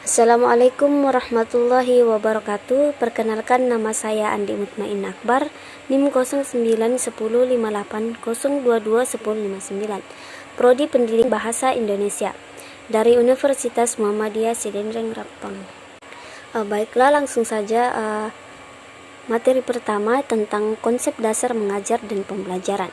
Assalamualaikum warahmatullahi wabarakatuh. Perkenalkan, nama saya Andi Mutmain Akbar, NIM 091058022159, Prodi Pendidikan Bahasa Indonesia dari Universitas Muhammadiyah Sidenreng Rapang. Baiklah, langsung saja materi pertama tentang konsep dasar mengajar dan pembelajaran.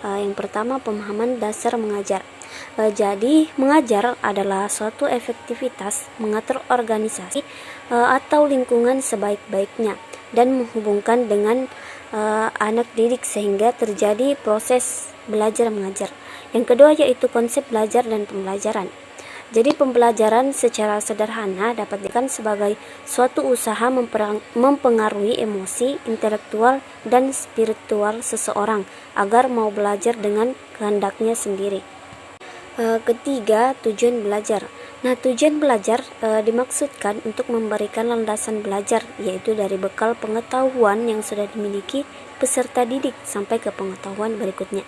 Yang pertama, pemahaman dasar mengajar. Jadi, mengajar adalah suatu efektivitas mengatur organisasi atau lingkungan sebaik-baiknya dan menghubungkan dengan anak didik sehingga terjadi proses belajar mengajar. Yang kedua yaitu konsep belajar dan pembelajaran. Jadi, pembelajaran secara sederhana dapat dikatakan sebagai suatu usaha mempengaruhi emosi, intelektual, dan spiritual seseorang agar mau belajar dengan kehendaknya sendiri. Ketiga, tujuan belajar. Nah, tujuan belajar dimaksudkan untuk memberikan landasan belajar, yaitu dari bekal pengetahuan yang sudah dimiliki peserta didik sampai ke pengetahuan berikutnya.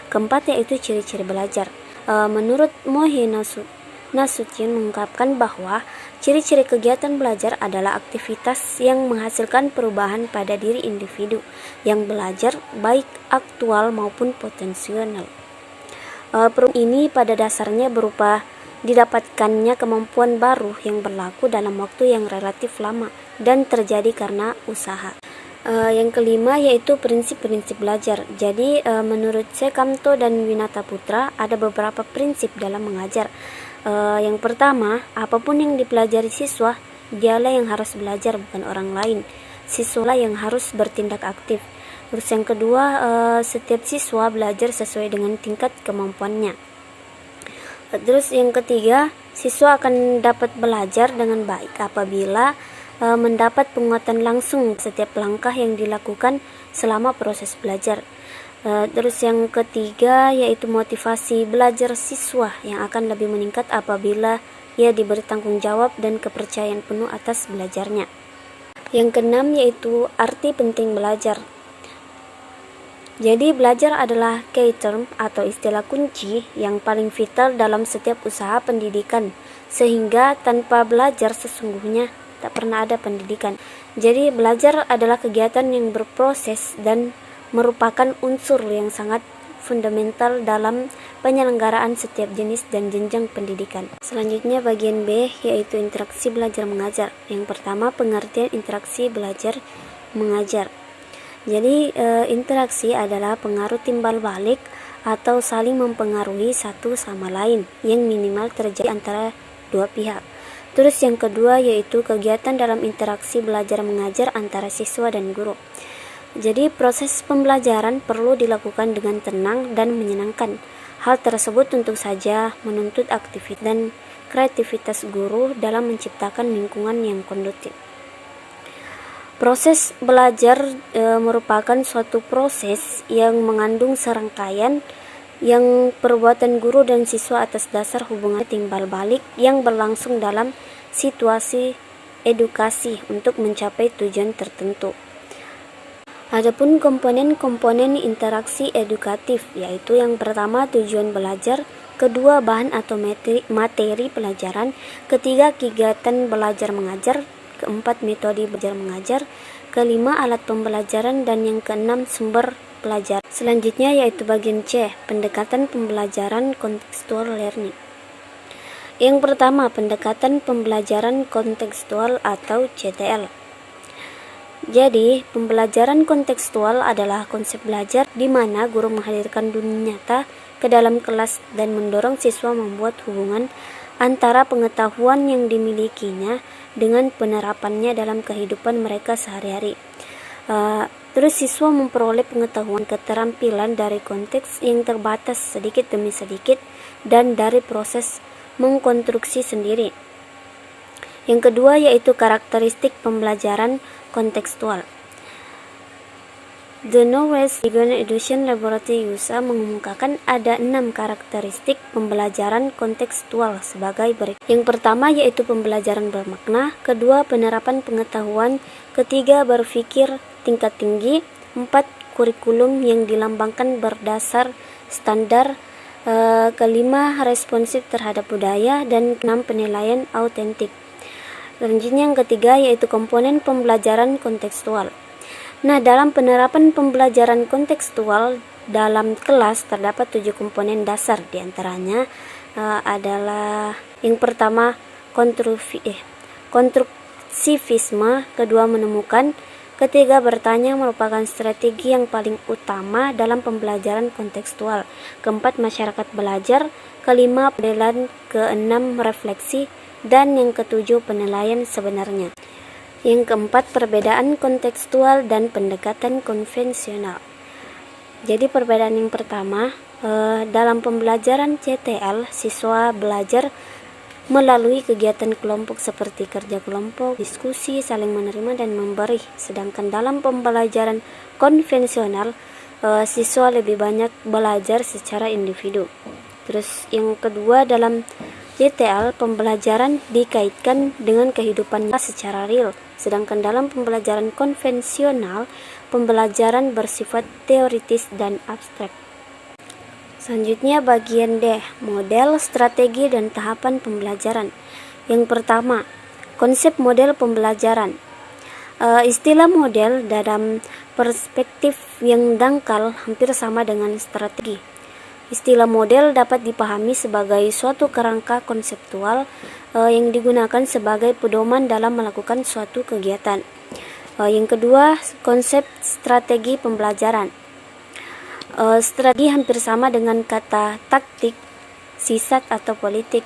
Keempat yaitu ciri-ciri belajar. Menurut Mohi Nasution mengungkapkan bahwa ciri-ciri kegiatan belajar adalah aktivitas yang menghasilkan perubahan pada diri individu yang belajar, baik aktual maupun potensial. Perubahan ini pada dasarnya berupa didapatkannya kemampuan baru yang berlaku dalam waktu yang relatif lama dan terjadi karena usaha. Yang kelima yaitu prinsip-prinsip belajar. Jadi menurut Sekamto dan Winata Putra ada beberapa prinsip dalam mengajar. Yang pertama, apapun yang dipelajari siswa, dialah yang harus belajar, bukan orang lain. Siswalah yang harus bertindak aktif. Terus yang kedua, setiap siswa belajar sesuai dengan tingkat kemampuannya. Terus yang ketiga, siswa akan dapat belajar dengan baik apabila mendapat penguatan langsung setiap langkah yang dilakukan selama proses belajar. Terus yang ketiga yaitu motivasi belajar siswa yang akan lebih meningkat apabila ia diberi tanggung jawab dan kepercayaan penuh atas belajarnya. Yang keenam yaitu arti penting belajar. Jadi belajar adalah key term atau istilah kunci yang paling vital dalam setiap usaha pendidikan, sehingga tanpa belajar sesungguhnya tak pernah ada pendidikan. Jadi belajar adalah kegiatan yang berproses dan merupakan unsur yang sangat fundamental dalam penyelenggaraan setiap jenis dan jenjang pendidikan. Selanjutnya bagian B yaitu interaksi belajar mengajar. Yang pertama, pengertian interaksi belajar mengajar. Jadi interaksi adalah pengaruh timbal balik atau saling mempengaruhi satu sama lain yang minimal terjadi antara dua pihak. Terus yang kedua yaitu kegiatan dalam interaksi belajar mengajar antara siswa dan guru. Jadi proses pembelajaran perlu dilakukan dengan tenang dan menyenangkan. Hal tersebut tentu saja menuntut aktivitas dan kreativitas guru dalam menciptakan lingkungan yang kondusif. Proses belajar merupakan suatu proses yang mengandung serangkaian yang perbuatan guru dan siswa atas dasar hubungan timbal balik yang berlangsung dalam situasi edukasi untuk mencapai tujuan tertentu. Adapun komponen-komponen interaksi edukatif yaitu yang pertama tujuan belajar, kedua bahan atau materi pelajaran, ketiga kegiatan belajar mengajar, keempat metode belajar mengajar, kelima alat pembelajaran, dan yang keenam sumber pelajaran. Selanjutnya yaitu bagian C, pendekatan pembelajaran contextual learning. Yang pertama, pendekatan pembelajaran kontekstual atau CTL. Jadi, pembelajaran kontekstual adalah konsep belajar di mana guru menghadirkan dunia nyata ke dalam kelas dan mendorong siswa membuat hubungan antara pengetahuan yang dimilikinya dengan penerapannya dalam kehidupan mereka sehari-hari. Terus siswa memperoleh pengetahuan keterampilan dari konteks yang terbatas sedikit demi sedikit dan dari proses mengkonstruksi sendiri. Yang kedua yaitu karakteristik pembelajaran kontekstual. The Norwest Beginner Education Laboratory USA mengemukakan ada 6 karakteristik pembelajaran kontekstual sebagai berikut. Yang pertama yaitu pembelajaran bermakna, kedua penerapan pengetahuan, ketiga berpikir tingkat tinggi, 4 kurikulum yang dilambangkan berdasar standar, kelima responsif terhadap budaya, dan 6 penilaian autentik. Selanjutnya yang ketiga yaitu komponen pembelajaran kontekstual. Nah, dalam penerapan pembelajaran kontekstual dalam kelas terdapat 7 komponen dasar, diantaranya adalah yang pertama konstruksivisme, kedua menemukan, ketiga bertanya merupakan strategi yang paling utama dalam pembelajaran kontekstual, keempat masyarakat belajar, kelima penilaian, keenam refleksi, dan yang ketujuh penilaian sebenarnya. Yang keempat perbedaan kontekstual dan pendekatan konvensional. Jadi perbedaan yang pertama, dalam pembelajaran CTL siswa belajar melalui kegiatan kelompok seperti kerja kelompok, diskusi, saling menerima dan memberi. Sedangkan dalam pembelajaran konvensional siswa lebih banyak belajar secara individu. Terus yang kedua, dalam CTL pembelajaran dikaitkan dengan kehidupan secara real, sedangkan dalam pembelajaran konvensional pembelajaran bersifat teoritis dan abstrak. Selanjutnya bagian D, model, strategi dan tahapan pembelajaran. Yang pertama, konsep model pembelajaran. Istilah model dalam perspektif yang dangkal hampir sama dengan strategi. Istilah model dapat dipahami sebagai suatu kerangka konseptual yang digunakan sebagai pedoman dalam melakukan suatu kegiatan. Yang kedua, konsep strategi pembelajaran. Strategi hampir sama dengan kata taktik, sisat atau politik.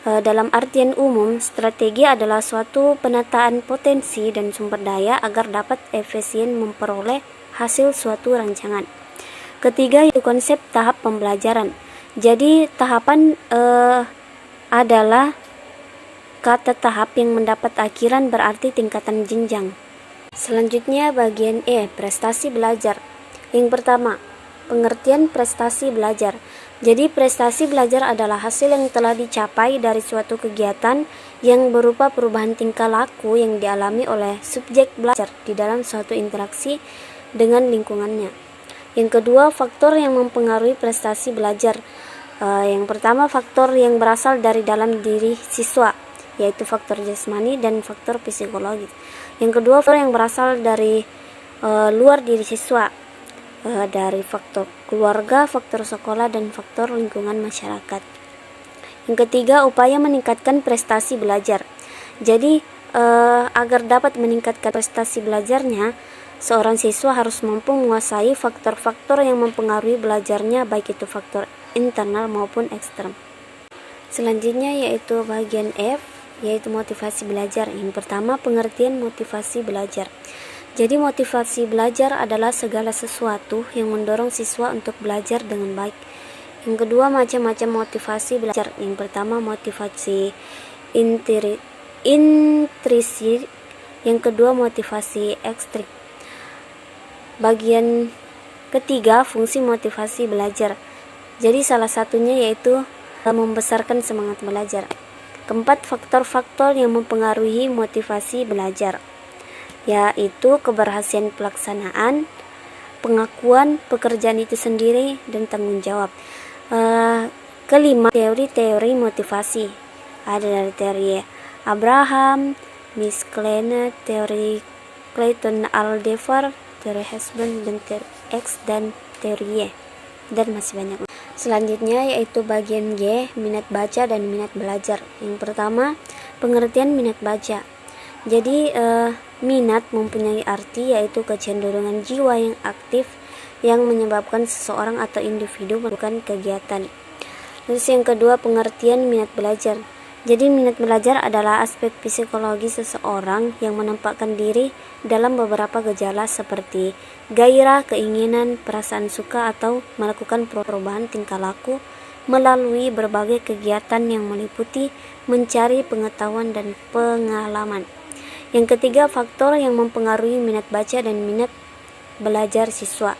Dalam artian umum, strategi adalah suatu penataan potensi dan sumber daya agar dapat efisien memperoleh hasil suatu rancangan. Ketiga yaitu konsep tahap pembelajaran. Jadi tahapan adalah kata tahap yang mendapat akhiran, berarti tingkatan jenjang. Selanjutnya bagian E, prestasi belajar. Yang pertama, pengertian prestasi belajar. Jadi prestasi belajar adalah hasil yang telah dicapai dari suatu kegiatan yang berupa perubahan tingkah laku yang dialami oleh subjek belajar di dalam suatu interaksi dengan lingkungannya. Yang kedua, faktor yang mempengaruhi prestasi belajar. Yang pertama, faktor yang berasal dari dalam diri siswa, yaitu faktor jasmani dan faktor psikologis. Yang kedua, faktor yang berasal dari luar diri siswa, dari faktor keluarga, faktor sekolah, dan faktor lingkungan masyarakat. Yang ketiga, upaya meningkatkan prestasi belajar. Jadi, agar dapat meningkatkan prestasi belajarnya, seorang siswa harus mampu menguasai faktor-faktor yang mempengaruhi belajarnya, baik itu faktor internal maupun eksternal. Selanjutnya yaitu bagian F, yaitu motivasi belajar. Yang pertama, pengertian motivasi belajar. Jadi motivasi belajar adalah segala sesuatu yang mendorong siswa untuk belajar dengan baik. Yang kedua, macam-macam motivasi belajar. Yang pertama, motivasi intrinsik. Yang kedua, motivasi ekstrik. Bagian ketiga, fungsi motivasi belajar. Jadi salah satunya yaitu membesarkan semangat belajar. Keempat, faktor-faktor yang mempengaruhi motivasi belajar, yaitu keberhasilan pelaksanaan, pengakuan pekerjaan itu sendiri, dan tanggung jawab. Kelima, teori-teori motivasi. Ada dari teori Abraham, Miss Kleene, teori Clayton Aldevar, teori Hesburn, dan teori X, dan teori Y, dan masih banyak. Selanjutnya yaitu bagian G, minat baca dan minat belajar. Yang pertama, pengertian minat baca. Jadi minat mempunyai arti yaitu kecenderungan jiwa yang aktif yang menyebabkan seseorang atau individu melakukan kegiatan. Terus yang kedua, pengertian minat belajar. Jadi minat belajar adalah aspek psikologi seseorang yang menampakkan diri dalam beberapa gejala seperti gairah, keinginan, perasaan suka, atau melakukan perubahan tingkah laku melalui berbagai kegiatan yang meliputi mencari pengetahuan dan pengalaman. Yang ketiga, faktor yang mempengaruhi minat baca dan minat belajar siswa.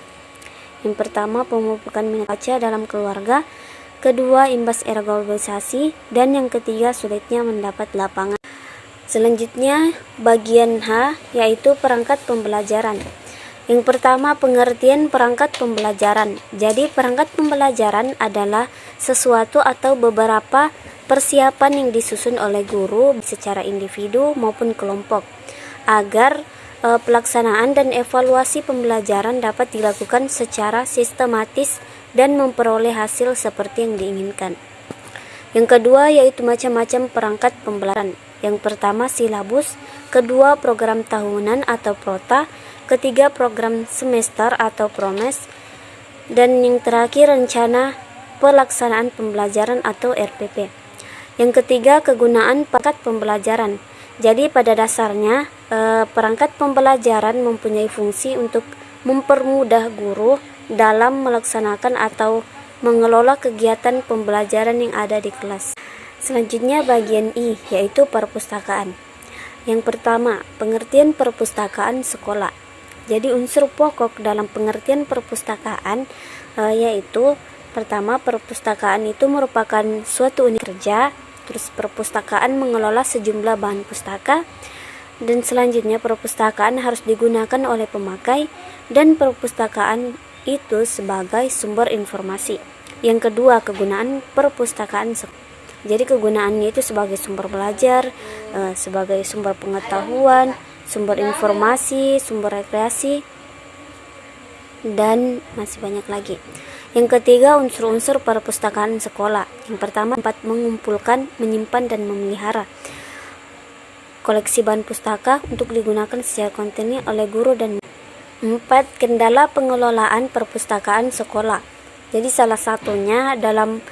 Yang pertama, pemupukan minat baca dalam keluarga. Kedua, imbas era globalisasi, dan yang ketiga, sulitnya mendapat lapangan. Selanjutnya, bagian H, yaitu perangkat pembelajaran. Yang pertama, pengertian perangkat pembelajaran. Jadi, perangkat pembelajaran adalah sesuatu atau beberapa persiapan yang disusun oleh guru secara individu maupun kelompok agar pelaksanaan dan evaluasi pembelajaran dapat dilakukan secara sistematis dan memperoleh hasil seperti yang diinginkan. Yang kedua yaitu macam-macam perangkat pembelajaran. Yang pertama silabus, kedua program tahunan atau prota, ketiga program semester atau promes, dan yang terakhir rencana pelaksanaan pembelajaran atau RPP. Yang ketiga kegunaan perangkat pembelajaran. Jadi pada dasarnya perangkat pembelajaran mempunyai fungsi untuk mempermudah guru dalam melaksanakan atau mengelola kegiatan pembelajaran yang ada di kelas. Selanjutnya bagian I, yaitu perpustakaan. Yang pertama, pengertian perpustakaan sekolah. Jadi unsur pokok dalam pengertian perpustakaan yaitu pertama, perpustakaan itu merupakan suatu unit kerja. Terus perpustakaan mengelola sejumlah bahan pustaka, dan selanjutnya perpustakaan harus digunakan oleh pemakai, dan perpustakaan itu sebagai sumber informasi. Yang kedua, kegunaan perpustakaan. Jadi kegunaannya itu sebagai sumber belajar, sebagai sumber pengetahuan, sumber informasi, sumber rekreasi, dan masih banyak lagi. Yang ketiga, unsur-unsur perpustakaan sekolah. Yang pertama, tempat mengumpulkan, menyimpan, dan memelihara koleksi bahan pustaka untuk digunakan secara kontinu oleh guru dan 4. Kendala pengelolaan perpustakaan sekolah. Jadi salah satunya dalam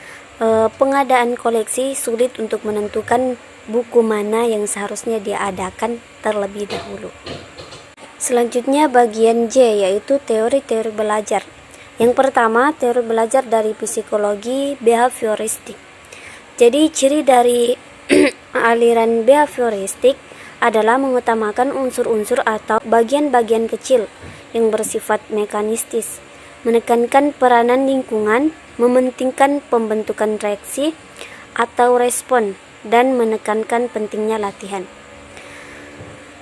pengadaan koleksi sulit untuk menentukan buku mana yang seharusnya diadakan terlebih dahulu. Selanjutnya bagian J, yaitu teori-teori belajar. Yang pertama, teori belajar dari psikologi behavioristik. Jadi ciri dari aliran behavioristik adalah mengutamakan unsur-unsur atau bagian-bagian kecil yang bersifat mekanistis, menekankan peranan lingkungan, mementingkan pembentukan reaksi atau respon, dan menekankan pentingnya latihan.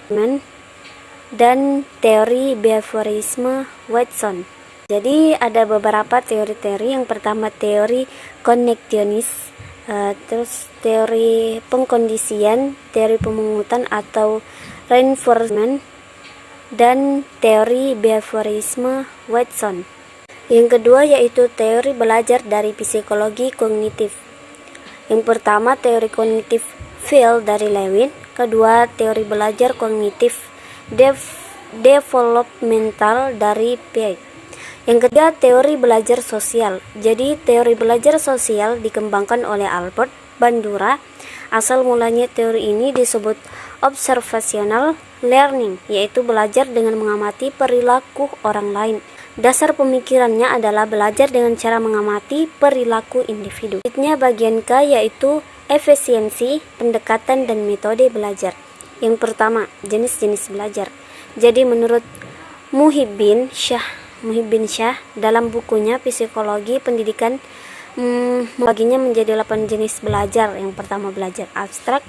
Dan teori behaviorisme Watson. Jadi ada beberapa teori-teori. Yang pertama teori koneksionis, terus teori pengkondisian, teori pemungutan atau reinforcement, dan teori behaviorisme Watson. Yang kedua yaitu teori belajar dari psikologi kognitif. Yang pertama teori kognitif field dari Lewin, kedua teori belajar kognitif developmental dari Piaget. Yang ketiga teori belajar sosial. Jadi teori belajar sosial dikembangkan oleh Albert Bandura. Asal mulanya teori ini disebut observational learning, yaitu belajar dengan mengamati perilaku orang lain. Dasar pemikirannya adalah belajar dengan cara mengamati perilaku individu. Selanjutnya bagian K yaitu efisiensi, pendekatan, dan metode belajar. Yang pertama, jenis-jenis belajar. Jadi menurut Muhibbin Syah dalam bukunya Psikologi Pendidikan membaginya menjadi 8 jenis belajar. Yang pertama belajar abstrak,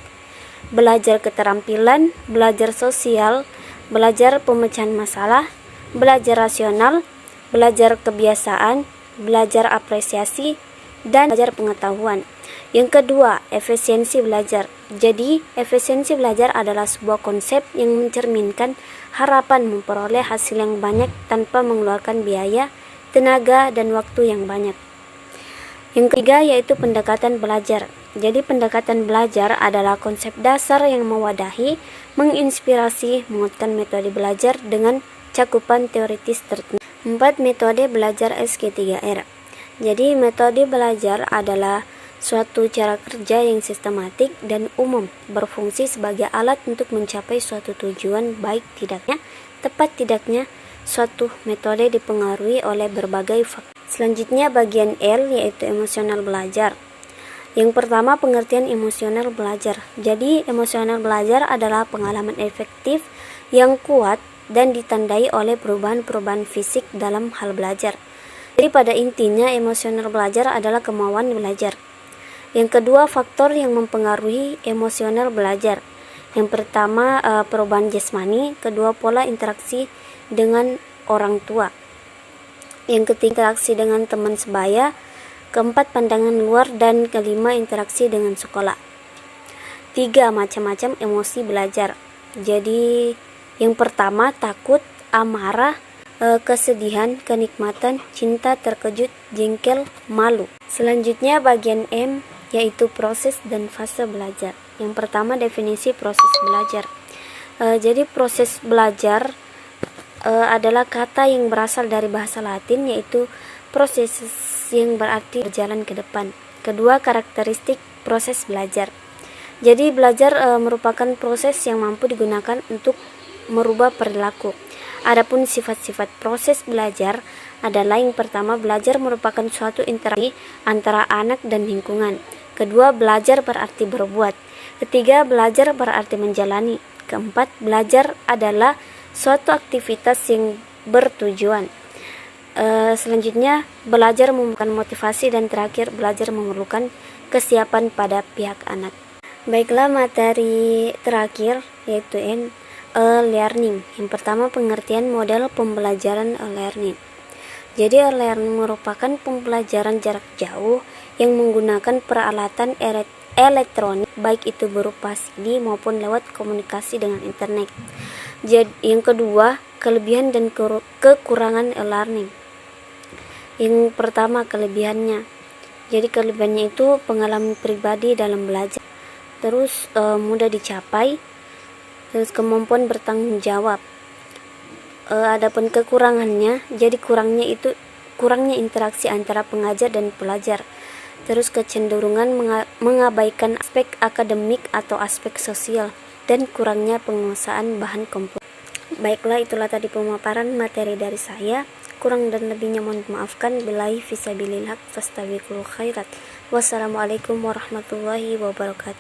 belajar keterampilan, belajar sosial, belajar pemecahan masalah, belajar rasional, belajar kebiasaan, belajar apresiasi, dan belajar pengetahuan. Yang kedua, efisiensi belajar. Jadi, efisiensi belajar adalah sebuah konsep yang mencerminkan harapan memperoleh hasil yang banyak tanpa mengeluarkan biaya, tenaga, dan waktu yang banyak. Yang ketiga yaitu pendekatan belajar. Jadi pendekatan belajar adalah konsep dasar yang mewadahi, menginspirasi, menguatkan metode belajar dengan cakupan teoritis tertentu. 4. Metode belajar SG3R. Jadi metode belajar adalah suatu cara kerja yang sistematik dan umum, berfungsi sebagai alat untuk mencapai suatu tujuan, baik tidaknya, tepat tidaknya, suatu metode dipengaruhi oleh berbagai faktor. Selanjutnya bagian L yaitu emosional belajar. Yang pertama pengertian emosional belajar. Jadi emosional belajar adalah pengalaman efektif yang kuat dan ditandai oleh perubahan-perubahan fisik dalam hal belajar. Jadi pada intinya emosional belajar adalah kemauan belajar. Yang kedua, faktor yang mempengaruhi emosional belajar. Yang pertama, perubahan jasmani. Kedua, pola interaksi dengan orang tua. Yang ketiga, interaksi dengan teman sebaya. Keempat, pandangan luar. Dan kelima, interaksi dengan sekolah. 3, macam-macam emosi belajar. Jadi yang pertama, takut, amarah, kesedihan, kenikmatan, cinta, terkejut, jengkel, malu. Selanjutnya bagian M, yaitu proses dan fase belajar. Yang pertama, definisi proses belajar. Jadi proses belajar adalah kata yang berasal dari bahasa Latin, yaitu proses, yang berarti berjalan ke depan. Kedua, karakteristik proses belajar. Jadi belajar merupakan proses yang mampu digunakan untuk merubah perilaku. Adapun sifat-sifat proses belajar adalah yang pertama, belajar merupakan suatu interaksi antara anak dan lingkungan. Kedua, belajar berarti berbuat. Ketiga, belajar berarti menjalani. Keempat, belajar adalah suatu aktivitas yang bertujuan. Selanjutnya, belajar memerlukan motivasi. Dan terakhir, belajar memerlukan kesiapan pada pihak anak. Baiklah, materi terakhir yaitu e-learning. Yang pertama, pengertian model pembelajaran e-learning. Jadi e-learning merupakan pembelajaran jarak jauh yang menggunakan peralatan elektronik, baik itu berupa CD maupun lewat komunikasi dengan internet. Jadi, yang kedua, kelebihan dan kekurangan e-learning. Yang pertama, kelebihannya. Jadi kelebihannya itu pengalaman pribadi dalam belajar. Terus mudah dicapai, terus kemampuan bertanggung jawab. Adapun kekurangannya, jadi kurangnya interaksi antara pengajar dan pelajar. Terus kecenderungan mengabaikan aspek akademik atau aspek sosial, dan kurangnya penguasaan bahan komputer. Baiklah, itulah tadi pemaparan materi dari saya. Kurang dan lebihnya mohon maafkan. Billahi fisabilillah, fastabiqul khairat. Wassalamualaikum warahmatullahi wabarakatuh.